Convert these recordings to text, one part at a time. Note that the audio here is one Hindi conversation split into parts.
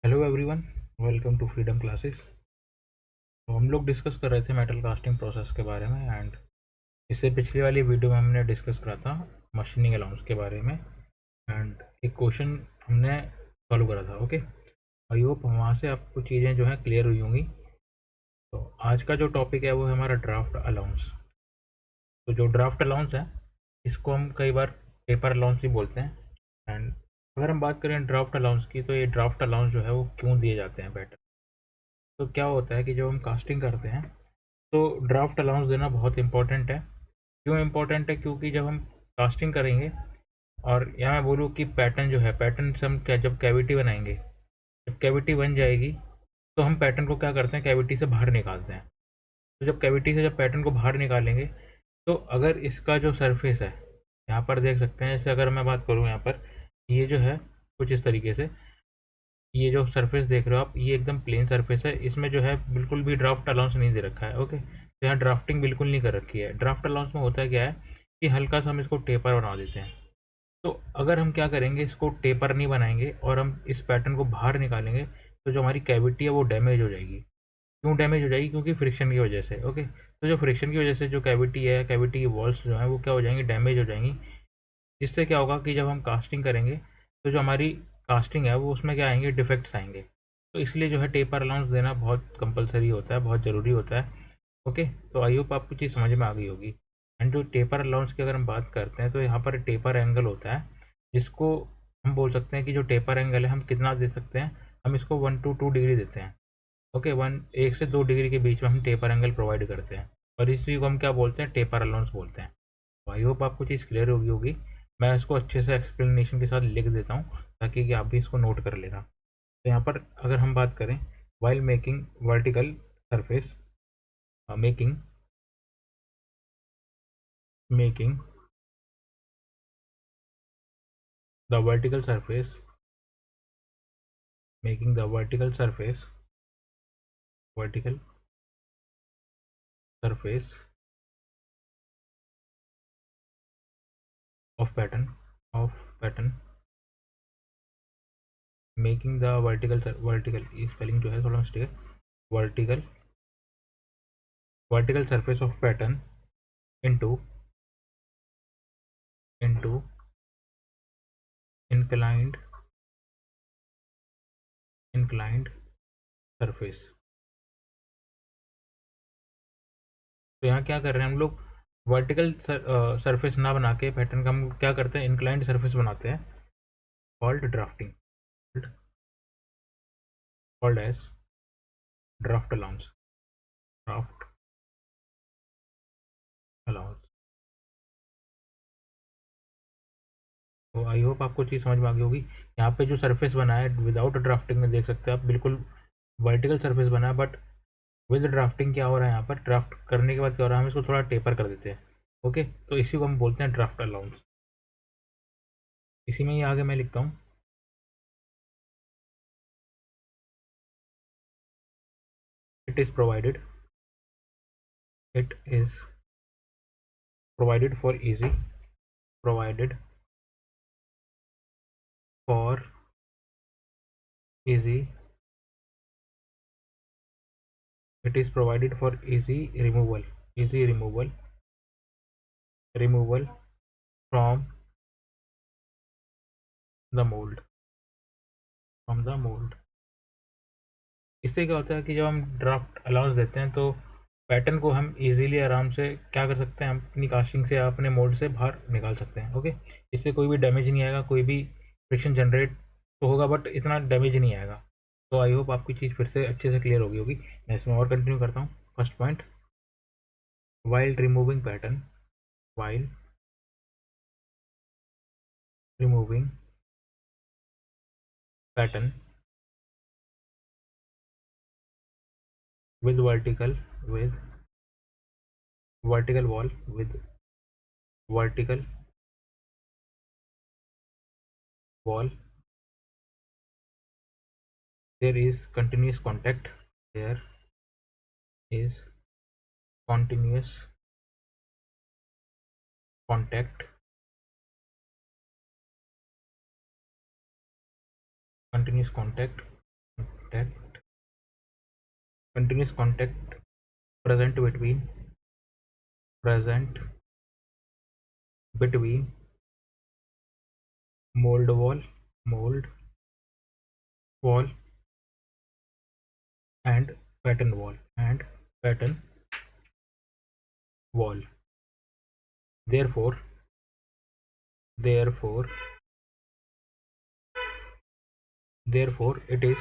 Hello everyone, welcome to Freedom Classes. तो हम लोग डिस्कस कर रहे थे मेटल कास्टिंग प्रोसेस के बारे में। एंड इससे पिछली वाली वीडियो में हमने डिस्कस करा था मशीनिंग अलाउंस के बारे में। एंड एक क्वेश्चन हमने सॉल्व करा था। ओके, आई होप वहाँ से आपको चीज़ें जो है क्लियर हुई होंगी। तो आज का जो टॉपिक है वो है हमारा ड्राफ्ट अलाउंस। तो जो ड्राफ्ट अलाउंस है इसको हम कई बार पेपर अलाउंस भी बोलते हैं। एंड अगर हम बात करें ड्राफ्ट अलाउंस की, तो ये ड्राफ्ट अलाउंस जो है वो क्यों दिए जाते हैं बेटर। तो क्या होता है कि जब हम कास्टिंग करते हैं तो ड्राफ्ट अलाउंस देना बहुत इंपॉर्टेंट है। क्यों इंपॉर्टेंट है? क्योंकि जब हम कास्टिंग करेंगे और यहाँ मैं बोलूँ कि पैटर्न जो है, पैटर्न से हम क्या जब कैविटी बनाएंगे, जब कैविटी बन जाएगी तो हम पैटर्न को क्या करते हैं, कैविटी से बाहर निकालते हैं। तो जब कैविटी से जब पैटर्न को बाहर निकालेंगे तो अगर इसका जो सरफेस है, यहाँ पर देख सकते हैं, जैसे अगर मैं बात करूँ यहाँ पर, ये जो है कुछ इस तरीके से, ये जो सरफेस देख रहे हो आप, ये एकदम प्लेन सरफेस है। इसमें जो है बिल्कुल भी ड्राफ्ट अलाउंस नहीं दे रखा है। ओके, तो यहाँ ड्राफ्टिंग बिल्कुल नहीं कर रखी है। ड्राफ्ट अलाउंस में होता है क्या है कि हल्का सा हम इसको टेपर बना देते हैं। तो अगर हम क्या करेंगे, इसको टेपर नहीं बनाएंगे और हम इस पैटर्न को बाहर निकालेंगे तो जो हमारी कैविटी है वो डैमेज हो जाएगी। क्यों डैमेज हो जाएगी? क्योंकि फ्रिक्शन की वजह से। ओके, तो जो फ्रिक्शन की वजह से जो कैविटी है, कैविटी की वॉल्स जो है वो क्या हो जाएंगी, डैमेज हो जाएंगी। इससे क्या होगा कि जब हम कास्टिंग करेंगे तो जो हमारी कास्टिंग है वो उसमें क्या आएंगे, डिफेक्ट्स आएंगे। तो इसलिए जो है टेपर अलाउंस देना बहुत कंपलसरी होता है, बहुत ज़रूरी होता है। ओके, तो आई होप आपको चीज़ समझ में आ गई होगी। एंड जो टेपर अलाउंस की अगर हम बात करते हैं तो यहाँ पर टेपर एंगल होता है, जिसको हम बोल सकते हैं कि जो टेपर एंगल है हम कितना दे सकते हैं, हम इसको 1 to 2 डिग्री देते हैं। ओके, 1 से 2 डिग्री के बीच में हम टेपर एंगल प्रोवाइड करते हैं और इसी को हम क्या बोलते हैं, टेपर अलाउंस बोलते हैं। आई होप आपको चीज़ क्लियर होगी। मैं इसको अच्छे से एक्सप्लेनेशन के साथ लिख देता हूँ ताकि कि आप भी इसको नोट कर लेना। तो यहाँ पर अगर हम बात करें, while making vertical surface, making making the vertical surface, making the vertical surface of pattern, making the vertical spelling जो है थोड़ा मिस्टेक है, vertical surface of pattern into into inclined inclined surface. तो यहाँ क्या कर रहे हैं हम लोग, वर्टिकल सरफेस ना बना के पैटर्न का हम क्या करते हैं, इंक्लाइंड सरफेस बनाते हैं। Called drafting, called as draft allowance, draft allowance. तो आई होप आपको चीज़ समझ में आ गई होगी। यहाँ पे जो सरफेस बना है विदाउट ड्राफ्टिंग में, देख सकते हैं आप, बिल्कुल वर्टिकल सरफेस बना है, बट विद ड्राफ्टिंग क्या हो रहा है, यहाँ पर ड्राफ्ट करने के बाद क्या हो रहा है, हम इसको थोड़ा टेपर कर देते हैं। ओके, तो इसी को हम बोलते हैं ड्राफ्ट अलाउंस। इसी में ही आगे मैं लिखता हूँ, it is provided, it is provided for easy, provided for easy, it is provided for easy removal from the mold, from the mold। इससे क्या होता है कि जब हम ड्राफ्ट अलाउंस देते हैं तो पैटर्न को हम इजीली आराम से क्या कर सकते हैं, हम अपनी कास्टिंग से अपने मोल्ड से बाहर निकाल सकते हैं। ओके, इससे कोई भी डैमेज नहीं आएगा, कोई भी फ्रिक्शन जनरेट तो होगा बट इतना डैमेज नहीं आएगा। तो आई होप आपकी चीज़ फिर से अच्छे से क्लियर होगी। मैं इसमें और कंटिन्यू करता हूँ। First point, while removing pattern, while removing pattern with with vertical wall, with vertical wall, there is continuous contact, there is continuous contact, continuous contact contact, continuous contact present between mold wall and pattern wall. Therefore therefore it is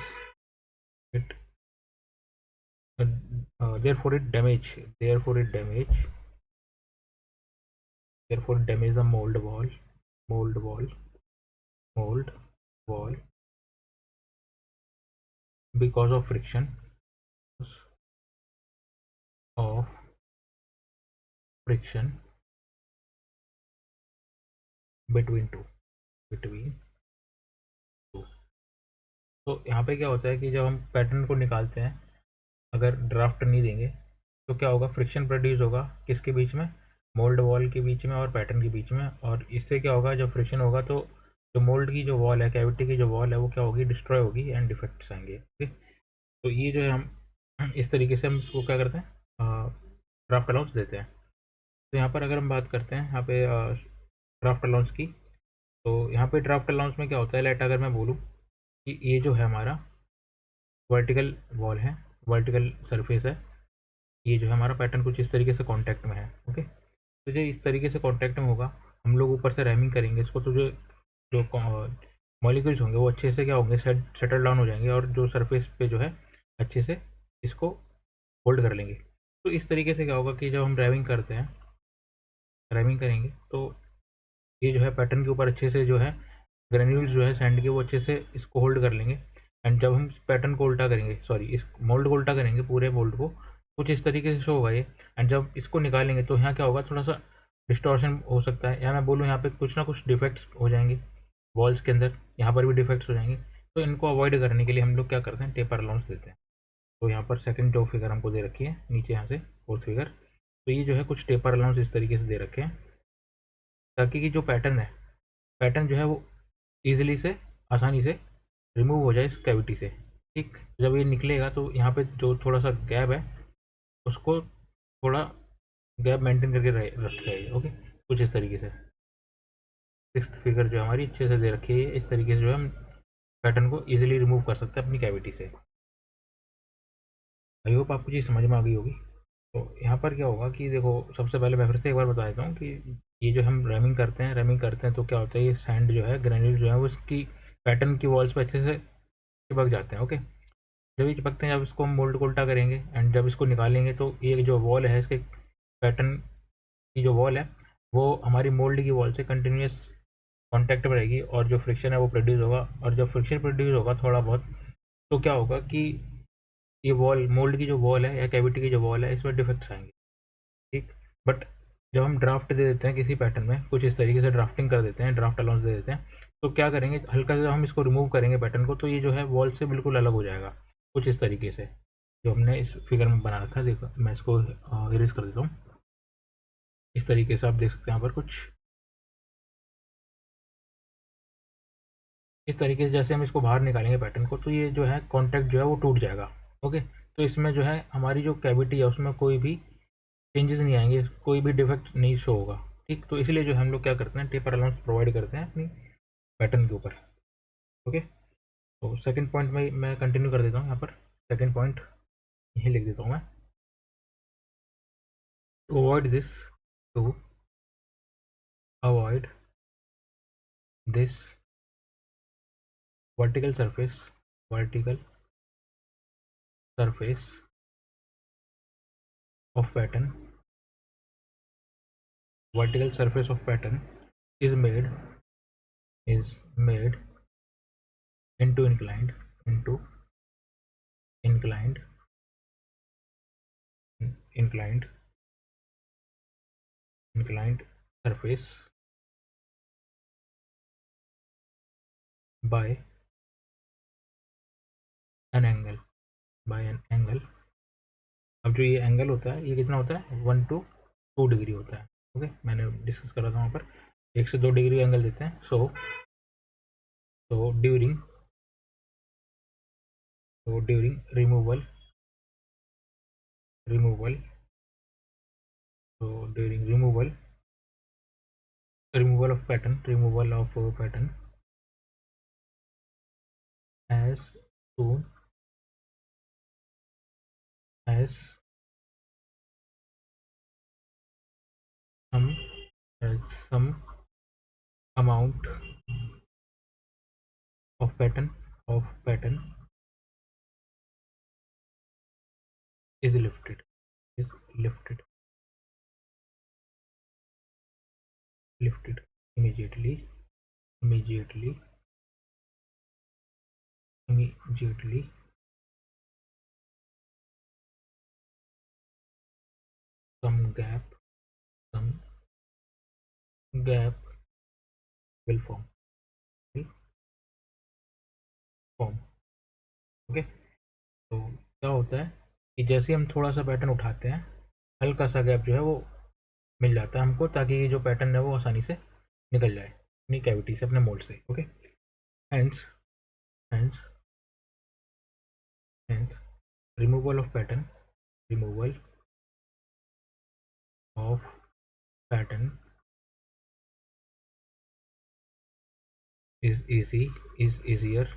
it therefore it damage the mold wall because of of friction between two। तो यहाँ पे क्या होता है कि जब हम पैटर्न को निकालते हैं, अगर ड्राफ्ट नहीं देंगे तो क्या होगा, फ्रिक्शन प्रोड्यूस होगा किसके बीच में, मोल्ड वॉल के बीच में और पैटर्न के बीच में। और इससे क्या होगा, जब फ्रिक्शन होगा तो जो मोल्ड की जो वॉल है, कैविटी की जो वॉल है, वो क्या होगी, डिस्ट्रॉय होगी एंड डिफेक्ट्स आएंगे। ठीक, तो ये जो है हम इस तरीके से हम इसको क्या करते हैं, ड्राफ्ट अलाउंस देते हैं। तो यहाँ पर अगर हम बात करते हैं यहाँ पे ड्राफ्ट अलाउंस की, तो यहाँ पे ड्राफ्ट अलाउंस में क्या होता है, लेट अगर मैं बोलूँ कि ये जो है हमारा वर्टिकल वॉल है, वर्टिकल सरफेस है, ये जो है हमारा पैटर्न कुछ इस तरीके से कांटेक्ट में है। ओके, तो जो इस तरीके से कांटेक्ट में होगा, हम लोग ऊपर से रैमिंग करेंगे इसको, तो जो जो मॉलिक्यूल्स होंगे वो अच्छे से क्या होंगे, सेटल डाउन हो जाएंगे और जो सरफेस पे जो है अच्छे से इसको होल्ड कर लेंगे। तो इस तरीके से क्या होगा कि जब हम रैमिंग करते हैं, रैमिंग करेंगे तो ये जो है पैटर्न के ऊपर अच्छे से जो है ग्रेन्यूल्स जो है सैंड के, वो अच्छे से इसको होल्ड कर लेंगे। एंड जब हम पैटर्न को उल्टा करेंगे, सॉरी इस मोल्ड को उल्टा करेंगे, पूरे मोल्ड को कुछ इस तरीके से शो होगा ये। एंड जब इसको निकालेंगे तो यहाँ क्या होगा, थोड़ा सा डिस्टॉर्शन हो सकता है, या मैं बोलूँ यहाँ पे कुछ ना कुछ डिफेक्ट्स हो जाएंगे वॉल्स के अंदर, यहाँ पर भी डिफेक्ट्स हो जाएंगे। तो इनको अवॉइड करने के लिए हम लोग क्या करते हैं, टेपर अलाउंस देते हैं। तो यहाँ पर सेकंड जो फिगर हमको दे रखी है नीचे, यहाँ से फोर्थ फिगर, तो ये जो है कुछ टेपर अलाउंस इस तरीके से दे रखे हैं, ताकि कि जो पैटर्न है, पैटर्न जो है वो ईजिली से, आसानी से रिमूव हो जाए इस कैविटी से। ठीक, जब ये निकलेगा तो यहाँ पे जो थोड़ा सा गैप है, उसको थोड़ा गैप मेंटेन करके रखेगा। ओके, कुछ इस तरीके से सिक्स्थ फिगर जो हमारी अच्छे से दे रखी है, इस तरीके से जो है हम पैटर्न को इजीली रिमूव कर सकते हैं अपनी कैविटी से। आई होप आपको चीज़ समझ में आ गई होगी। तो यहाँ पर क्या होगा कि देखो, सबसे पहले मैं फिर से एक बार बता देता हूँ कि ये जो हम रैमिंग करते हैं तो क्या होता है, ये सैंड जो है, ग्रेन्यूल जो है, वो इसकी पैटर्न की वॉल्स पर अच्छे से चिपक जाते हैं। ओके, जब ये चिपकते हैं, जब इसको हम मोल्ड को उल्टा करेंगे एंड जब इसको निकालेंगे तो ये जो वॉल है, इसके पैटर्न की जो वॉल है, वो हमारी मोल्ड की वॉल से कंटिन्यूस कांटेक्ट में रहेगी, और जो फ्रिक्शन है वो प्रोड्यूस होगा। और जब फ्रिक्शन प्रोड्यूस होगा थोड़ा बहुत, तो क्या होगा कि ये वॉल, मोल्ड की जो वॉल है या कैविटी की जो वॉल है, इसमें डिफेक्ट्स आएंगे। ठीक, बट जब हम ड्राफ्ट दे देते हैं किसी पैटर्न में, कुछ इस तरीके से ड्राफ्टिंग कर देते हैं, ड्राफ्ट अलाउंस दे देते हैं, तो क्या करेंगे, हल्का सा हम इसको रिमूव करेंगे पैटर्न को, तो ये जो है वॉल से बिल्कुल अलग हो जाएगा, कुछ इस तरीके से जो हमने इस फिगर में बना रखा है। देखो मैं इसको इरेज कर देता हूँ, इस तरीके से आप देख सकते हैं यहाँ पर कुछ इस तरीके से। जैसे हम इसको बाहर निकालेंगे पैटर्न को, तो ये जो है कॉन्टैक्ट जो है वो टूट जाएगा। ओके, तो इसमें जो है हमारी जो कैविटी है उसमें कोई भी चेंजेस नहीं आएंगे, कोई भी डिफेक्ट नहीं शो होगा। ठीक, तो इसलिए जो हम लोग क्या करते हैं, टेपर अलाउंस प्रोवाइड करते हैं अपनी पैटर्न के ऊपर। ओके, तो सेकंड पॉइंट में मैं कंटिन्यू कर देता हूँ, यहाँ पर सेकंड पॉइंट यही लिख देता हूँ मैं, to avoid this to avoid this vertical vertical surface of pattern vertical surface of pattern is made into inclined inclined inclined surface by an angle by an angle। अब जो ये एंगल होता है, ये कितना होता है, 1 to 2 डिग्री होता है। ओके, मैंने डिस्कस करा था वहाँ पर, 1 से 2 डिग्री एंगल देते हैं। So during So during removal, so during removal of pattern, as soon as some some amount of pattern is lifted, is lifted lifted immediately, immediately immediately some some gap will will form। Okay, तो क्या होता है कि जैसे हम थोड़ा सा पैटर्न उठाते हैं, हल्का सा गैप जो है वो मिल जाता है हमको, ताकि ये जो पैटर्न है वो आसानी से निकल जाए अपनी कैविटी से, अपने मोल्ड से। Okay, hence hence hence removal of pattern, removal of pattern is easier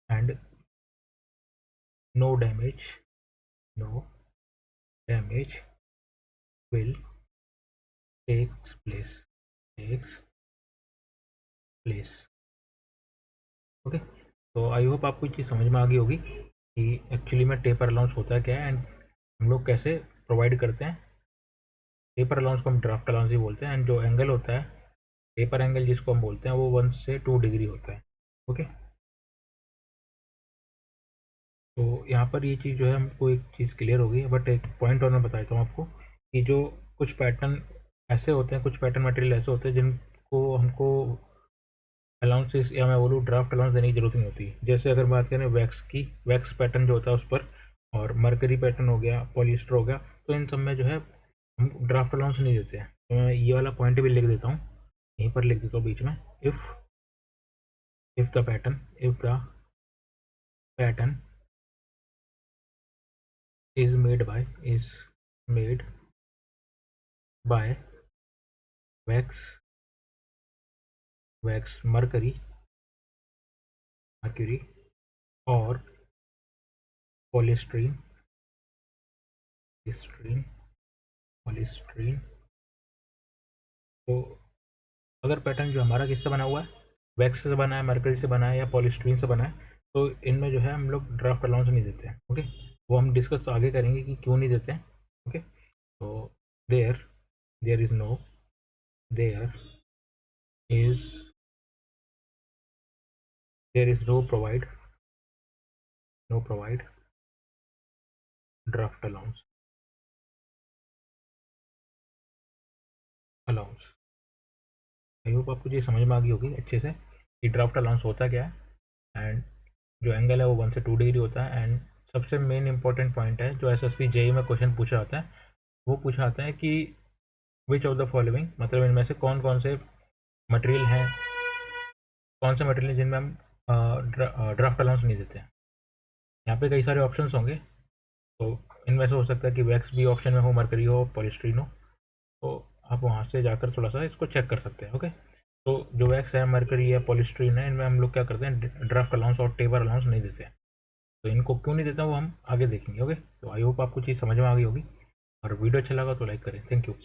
and no damage no damage will takes place। Okay, तो आई होप आपको ये चीज़ समझ में आ गई होगी कि एक्चुअली में टेपर अलाउंस होता है क्या है, एंड हम लोग कैसे प्रोवाइड करते हैं। टेपर अलाउंस को हम ड्राफ्ट अलाउंस ही बोलते हैं, एंड जो एंगल होता है, टेपर एंगल जिसको हम बोलते हैं, वो 1 से 2 डिग्री होता है। ओके, तो यहाँ पर ये चीज़ जो है हमको एक चीज़ क्लियर हो गई, बट एक पॉइंट और मैं बता देता हूँ आपको कि जो कुछ पैटर्न ऐसे होते हैं, कुछ पैटर्न मटेरियल ऐसे होते हैं जिनको हमको अलाउंसेस या मैं बोलूँ ड्राफ्ट अलाउंस देने की जरूरत नहीं होती। जैसे अगर बात करें वैक्स की, वैक्स पैटर्न जो होता है उस पर, और मरकरी पैटर्न हो गया, पॉलिस्टर हो गया, तो इन सब में जो है हम ड्राफ्ट अलाउंस नहीं देते हैं। तो मैं ये वाला पॉइंट भी लिख देता हूँ, यहीं पर लिख देता हूँ बीच में, if the pattern is made by wax mercury or polystyrene polystyrene। तो अगर पैटर्न जो हमारा किससे बना हुआ है, वैक्स से बना है, मरकरी से बना है, या पॉलिस्टीरीन से बना है, तो इनमें जो है हम लोग ड्राफ्ट अलाउंस नहीं देते हैं। ओके, वो हम डिस्कस आगे करेंगे कि क्यों नहीं देते हैं। ओके, तो there there is no there is there is no provide draft allowance. I hope आपको ये समझ में आ गई होगी अच्छे से कि ड्राफ्ट अलाउंस होता क्या है, एंड जो एंगल है वो 1 से 2 डिग्री होता है। एंड सबसे मेन इंपॉर्टेंट पॉइंट है जो एसएससी जेई में क्वेश्चन पूछा जाता है, वो पूछा जाता है कि विच ऑफ द फॉलोइंग, मतलब इनमें से कौन कौन से मटेरियल हैं, कौन से मटेरियल जिनमें हम ड्राफ्ट अलाउंस नहीं देते हैं। यहाँ पे कई सारे ऑप्शंस होंगे, तो इनमें से हो सकता है कि वैक्स भी ऑप्शन में हो, मरकरी हो, पॉलिस्टीरीन हो, तो आप वहाँ से जाकर थोड़ा सा इसको चेक कर सकते हैं। ओके, तो जो वैक्स है, मरकरी है, पॉलिस्टीरीन है, इनमें हम लोग क्या करते हैं, ड्राफ्ट अलाउंस और टेपर अलाउंस नहीं देते हैं। तो इनको क्यों नहीं देता वो हम आगे देखेंगे। ओके, तो आई होप आपको चीज़ समझ में आ गई होगी, और वीडियो अच्छा लगा तो लाइक करें। Thank you.